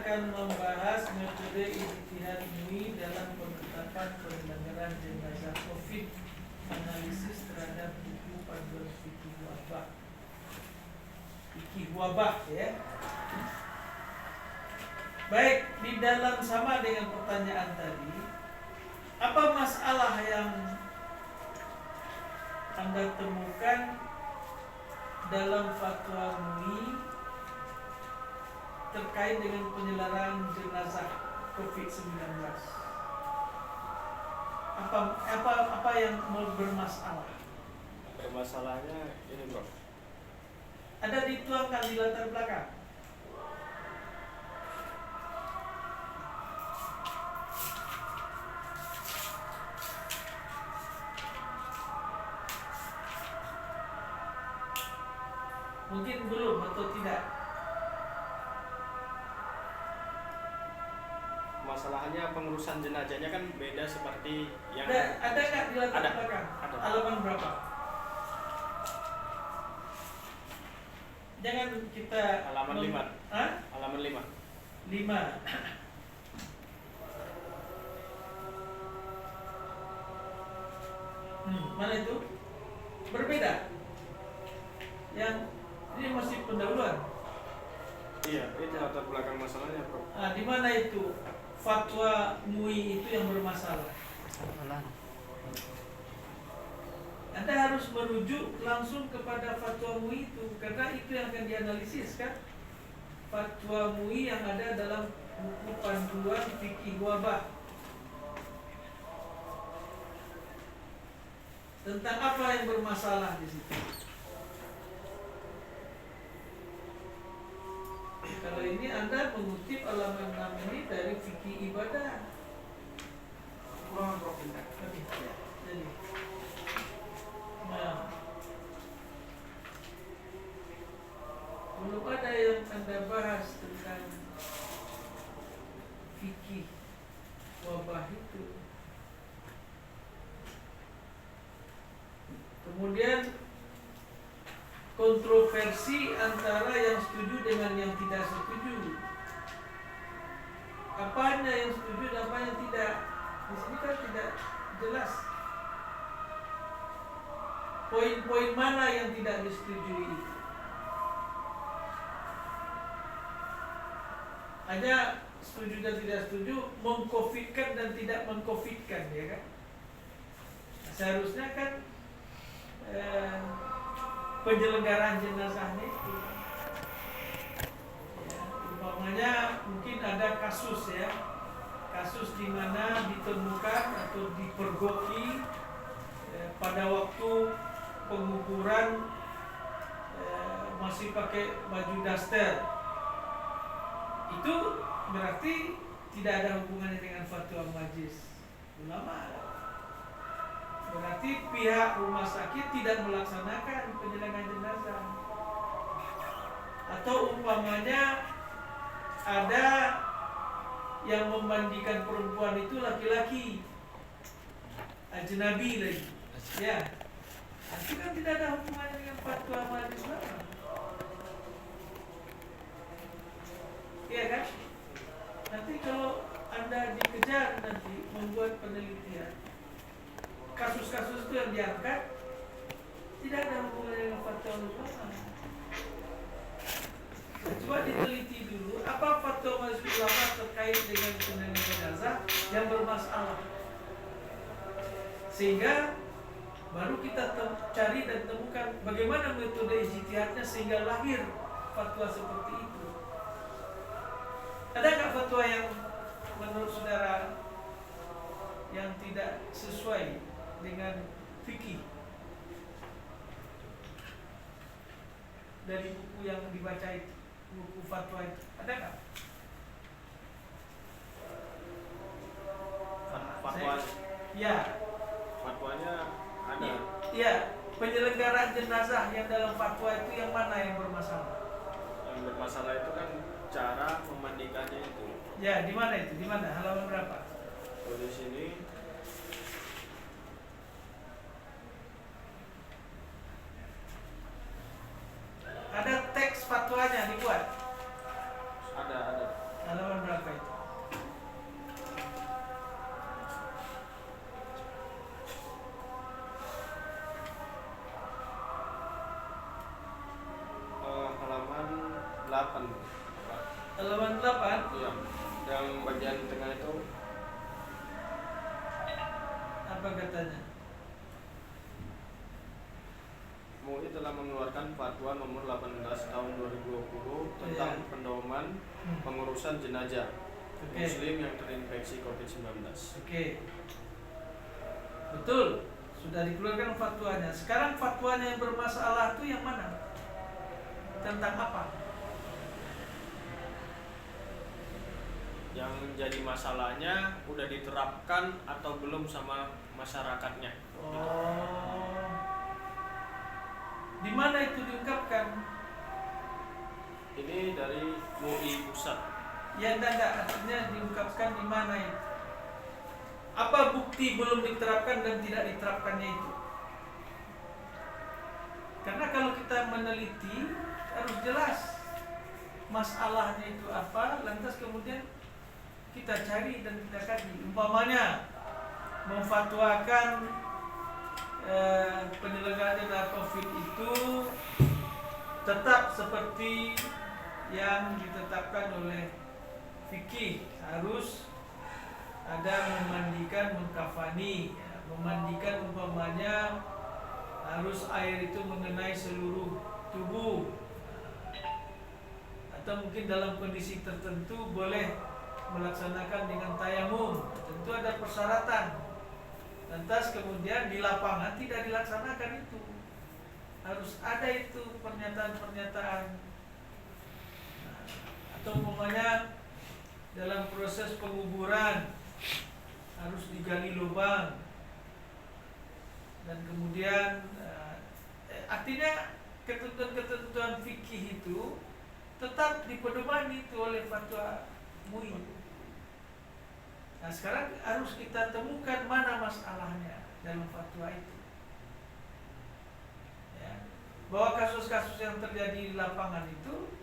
akan membahas metode ijtihad MUI dalam penetapan penyelenggaraan jenazah COVID, analisis terhadap buku panduan fikih wabah ya. Baik, di dalam sama dengan pertanyaan tadi, apa masalah yang Anda temukan dalam fatwa MUI terkait dengan penyelenggaraan jenazah COVID-19? Apa yang bermasalah? Bermasalahnya ini bro, Ada dituangkan di latar belakang. Mungkin belum atau tidak. masalahnya pengurusan jenazahnya kan beda seperti yang Ada nggak di latar Ada. belakang? Ada. Halaman berapa? Jangan kita Halaman 5. Hah? halaman 5. 5. Mana itu? Berbeda. Yang ini masih pendahuluan. Iya, ini latar belakang masalahnya bro. Di mana itu fatwa MUI itu yang bermasalah? Anda harus merujuk langsung kepada fatwa MUI itu, karena itu yang akan dianalisis kan. Fatwa MUI yang ada dalam buku panduan fikih wabah. Tentang apa yang bermasalah di situ? Kalau ini Anda mengutip halaman 6 ini dari fikih ibadah. Jadi, nah, belum ada yang Anda bahas tentang fikih wabah itu. Kemudian kontroversi antara yang setuju dengan yang tidak setuju. Apanya yang setuju dan apa yang tidak? Di sini kan tidak jelas. Poin-poin mana yang tidak disetujui itu? Hanya setuju dan tidak setuju, mengkofitkan dan tidak mengkofitkan, ya kan? Seharusnya kan penyelenggaraan jenazahnya itu ya, umpamanya mungkin ada kasus ya, kasus di mana ditemukan atau dipergoki pada waktu pengukuran masih pakai baju daster, itu berarti tidak ada hubungannya dengan fatwa majelis ulama. Berarti pihak rumah sakit tidak melaksanakan penyelenggaraan jenazah. Atau umpamanya ada yang memandikan perempuan itu laki-laki, ajnabi lagi, ya, itu kan tidak ada hubungannya dengan fatwa majelis ulama, ya kan? Nanti kalau Anda dikejar nanti membuat penelitian, kasus-kasus itu yang diangkat tidak ada hubungannya dengan fatwa ulama. Coba diteliti dulu apa fatwa majelis ulama terkait dengan penyelenggaraan jenazah yang bermasalah, sehingga baru kita cari dan temukan bagaimana metode ijtihadnya sehingga lahir fatwa seperti itu. Ada nggak fatwa yang menurut saudara yang tidak sesuai dengan fikih dari buku yang dibaca itu, buku fatwa itu? Ada nggak? Fatwa? Ya. Fatwanya ada. Iya, penyelenggaraan jenazah yang dalam fatwa itu yang mana yang bermasalah? Yang bermasalah itu kan cara memandikannya itu. Ya, di mana itu? Di mana? Halaman berapa? Di sini. Ada teks fatwanya dibuat? Ada. Halaman halaman 8. Iya. Yang bagian tengah itu Apa katanya? MUI telah mengeluarkan Fatwa Nomor 18 Tahun 2020 tentang Iya. pendoman pengurusan jenazah Oke. Muslim yang terinfeksi COVID-19. Oke. Betul. Sudah dikeluarkan fatwanya. Sekarang fatwanya yang bermasalah itu yang mana? Tentang apa? Yang jadi masalahnya udah diterapkan atau belum sama masyarakatnya. Oh. Di mana itu diungkapkan? Ini dari MUI Pusat. Ya tidak, artinya diungkapkan di mana itu? Apa bukti belum diterapkan dan tidak diterapkannya itu? Karena kalau kita meneliti harus jelas masalahnya itu apa, lantas kemudian kita cari dan kita kaji. Umpamanya memfatwakan penyelenggaraan COVID itu tetap seperti yang ditetapkan oleh fikih, harus ada memandikan, mengkafani, ya. Memandikan umpamanya harus air itu mengenai seluruh tubuh, atau mungkin dalam kondisi tertentu boleh melaksanakan dengan tayamum. Tentu ada persyaratan. Lantas kemudian di lapangan tidak dilaksanakan itu. Harus ada itu pernyataan-pernyataan. Atau umpamanya dalam proses penguburan harus digali lubang, dan kemudian artinya ketentuan-ketentuan fikih itu tetap dipedomani itu oleh fatwa MUI. Nah sekarang harus kita temukan mana masalahnya dalam fatwa itu, ya. Bahwa kasus-kasus yang terjadi di lapangan itu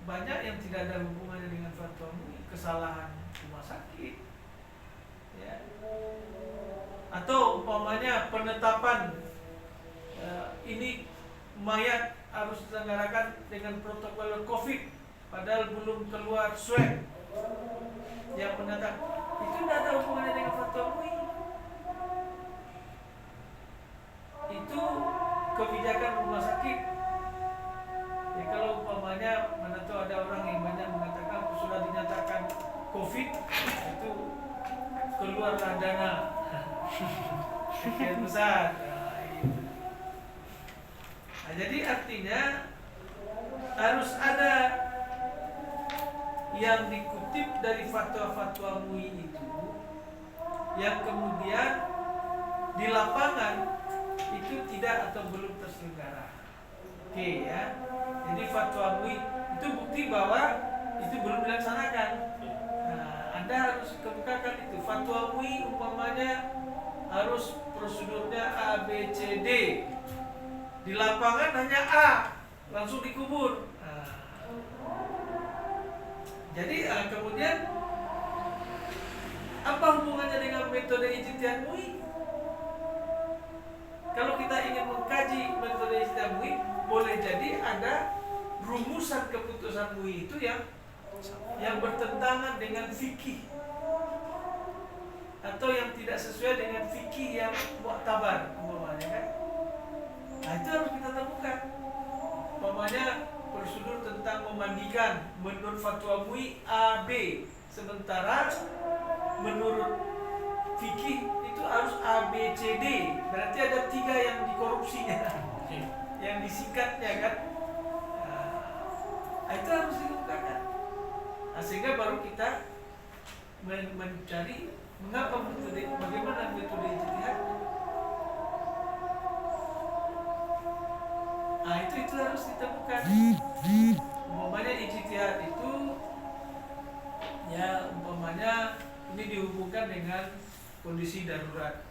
banyak yang tidak ada hubungannya dengan fatwa MUI, kesalahan rumah sakit, ya. Atau umpamanya penetapan ini mayat harus diselenggarakan dengan protokol COVID, padahal belum keluar swab yang menyatakan itu tidak ada hubungannya dengan fatwa MUI. Itu kebijakan rumah sakit. Ya kalau umpamanya mana tuh ada orang yang banyak mengatakan sudah dinyatakan COVID, itu keluarlah dana sekian besar. Nah, jadi artinya harus ada yang dikutip dari fatwa-fatwa MUI itu, yang kemudian di lapangan itu tidak atau belum terselenggara. Oke ya. Jadi fatwa MUI itu bukti bahwa itu belum dilaksanakan. Nah, Anda harus kemukakan itu. Fatwa MUI umpamanya harus prosedurnya A, B, C, D. Di lapangan hanya A, langsung dikubur. Nah, jadi kemudian apa hubungannya dengan metode ijtihad MUI? Kalau kita ingin mengkaji metode ijtihad MUI, boleh jadi ada rumusan keputusan MUI itu yang bertentangan dengan fikih, atau yang tidak sesuai dengan fikih yang mu'tabar umpamanya kan. Nah itu harus kita temukan. Umpamanya prosedur tentang memandikan menurut fatwa MUI A, B, sementara menurut fikih itu harus A, B, C, D. Berarti ada 3 yang dikorupsinya, yang disingkatnya kan. Nah, itu harus dilakukan. Nah, sehingga baru kita mencari mengapa metode, bagaimana metode ijtihad. Nah itu harus ditemukan. Umpamanya ijtihad itu ya umpamanya ini dihubungkan dengan kondisi darurat.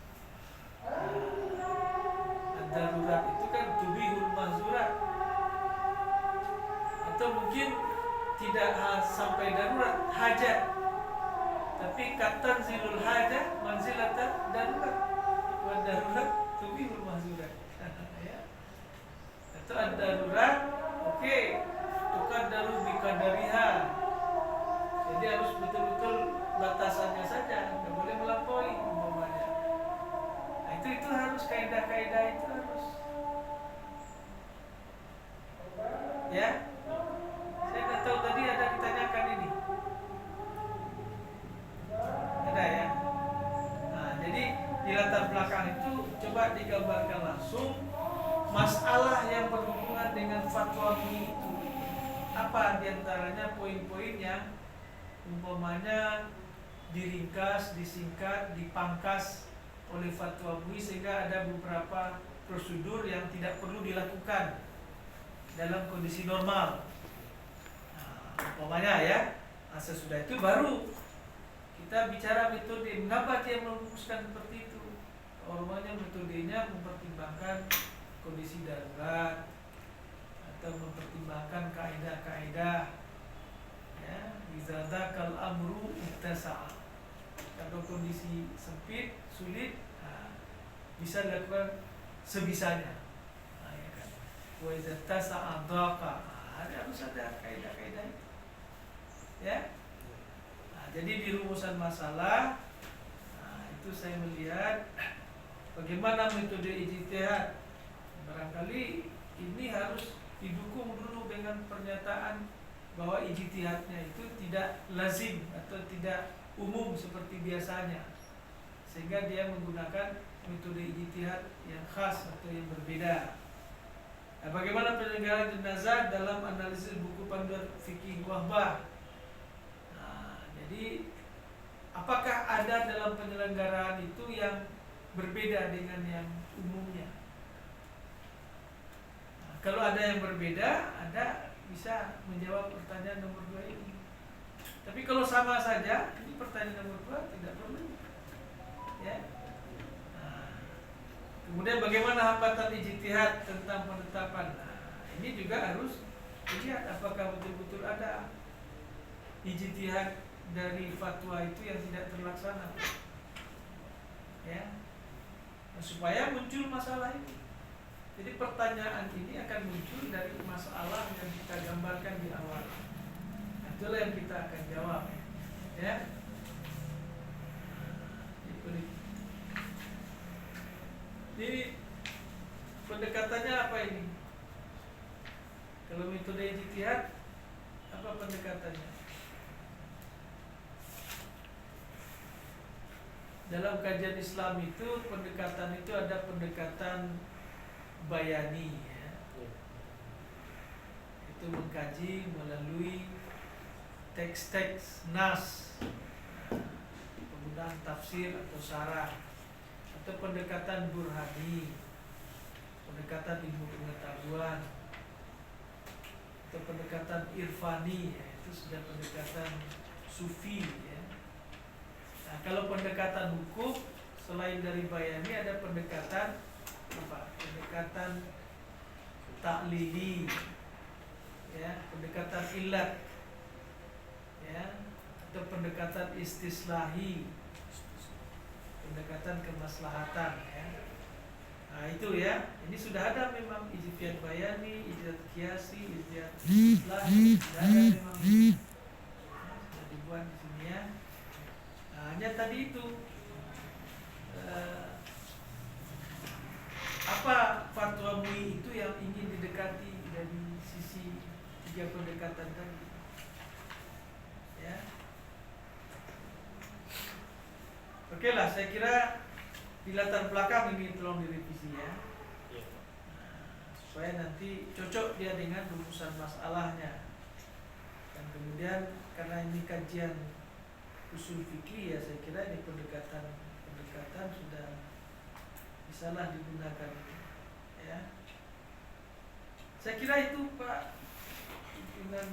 Darurat itu kan tubihul mahzurat, atau mungkin tidak sampai darurat, hajat, tapi katan zilul hajat manzilatan darurat, wa darurat tubihul mahzurat. Ya. Atau darurat, oke, tukar Ya, saya nggak tahu tadi ada ditanyakan ini. Ada ya. Nah, jadi di latar belakang itu coba digambarkan langsung masalah yang berhubungan dengan fatwa MUI itu. Apa diantaranya poin-poin yang umpamanya diringkas, disingkat, dipangkas oleh fatwa MUI sehingga ada beberapa prosedur yang tidak perlu dilakukan dalam kondisi normal. Nah, umpamanya ya, sesudah itu baru kita bicara metode. Mengapa dia merumuskan seperti itu? Umpamanya metodenya mempertimbangkan kondisi darurat atau mempertimbangkan kaidah-kaidah, ya, idza dzakal amru ittasa'a. Kalau kondisi sempit, sulit, bisa dilakukan sebisanya. Nah, ya kan. Wa idza tasa'a dhaqa. Harus ada kaidah-kaidah itu. Ya. Nah, jadi di rumusan masalah, itu saya melihat bagaimana metode ijtihad. Barangkali ini harus didukung dulu dengan pernyataan bahwa ijtihadnya itu tidak lazim atau tidak umum seperti biasanya, sehingga dia menggunakan metode ijtihad yang khas atau yang berbeda. Nah, bagaimana penyelenggaraan jenazah dalam analisis buku panduan fikih Wahbah? Nah, jadi apakah ada dalam penyelenggaraan itu yang berbeda dengan yang umumnya? Nah, kalau ada yang berbeda, ada bisa menjawab pertanyaan nomor 2 ini. Tapi kalau sama saja, ini pertanyaan nomor 2 tidak perlu. Ya. Nah, kemudian bagaimana hambatan ijtihad tentang penetapan? Nah, ini juga harus dilihat apakah betul-betul ada ijtihad dari fatwa itu yang tidak terlaksana. Ya. Nah, supaya muncul masalah ini. Jadi pertanyaan ini akan muncul dari masalah yang kita gambarkan di awal. Nah, itulah yang kita akan jawab. Ya. Jadi pendekatannya apa ini? Kalau metode ijtihad, apa pendekatannya? Dalam kajian Islam itu pendekatan itu ada pendekatan bayani, ya. Itu mengkaji melalui teks-teks nas, penggunaan tafsir atau syarah, atau pendekatan burhani, pendekatan ilmu pengetahuan, atau pendekatan irfani, ya. Itu sudah pendekatan sufi, ya. Nah, kalau pendekatan hukum selain dari bayani ada pendekatan apa? Pendekatan taklili, ya, pendekatan ilat, ya, atau pendekatan istislahi, pendekatan kemaslahatan, ya. Nah, itu ya. Ini sudah ada memang ijtihad bayani, ijtihad qiyasi, ijtihad istislahi, sudah ada memang. Sudah dibuat di sini, ya. Nah, hanya tadi itu apa fatwa MUI itu yang ingin didekati dari sisi 3 pendekatan tadi, ya. Oke lah, saya kira di latar belakang ini tolong direvisi, ya. Supaya nanti cocok dia dengan rumusan masalahnya. Dan kemudian karena ini kajian usul fikih, ya, saya kira ini pendekatan sudah bisalah digunakan, ya. Saya kira itu Pak pimpinan.